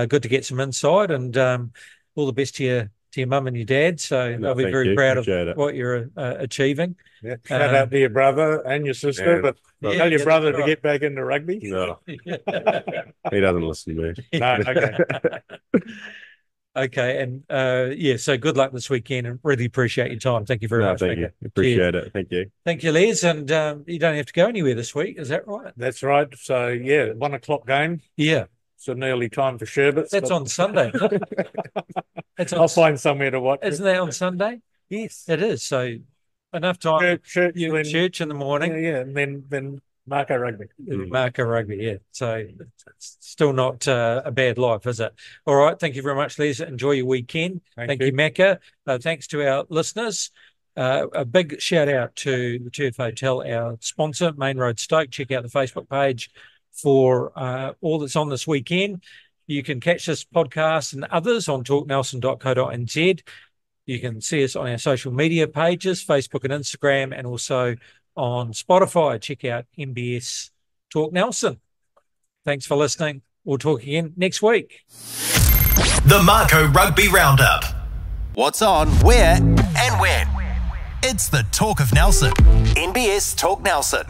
good to get some insight, and all the best to your mum and your dad. So I'll be very proud of what you're achieving. Yeah. Shout out to your brother and your sister, but tell your brother to get back into rugby. No, he doesn't listen to me. No, okay. Okay, and so good luck this weekend, and really appreciate your time. Thank you very much. Thank you. Appreciate it. Thank you. Thank you, Les, and you don't have to go anywhere this week, is that right? That's right. So 1 o'clock game. Yeah. It's an early time for sherbets. That's on Sunday. I'll find somewhere to watch. Isn't that on Sunday? Yes. It is. So enough time. Church in the morning. Yeah, and then Mako Rugby. Mako Rugby, yeah. So it's still not a bad life, is it? All right. Thank you very much, Les. Enjoy your weekend. Thank you, Macca. Thanks to our listeners. A big shout out to the Turf Hotel, our sponsor, Main Road Stoke. Check out the Facebook page for all that's on this weekend. You can catch this podcast and others on talknelson.co.nz. You can see us on our social media pages, Facebook and Instagram, and also on Spotify. Check out MBS Talk Nelson. Thanks for listening. We'll talk again next week. The Mako Rugby Roundup. What's on, where, and when. It's the Talk of Nelson. NBS Talk Nelson.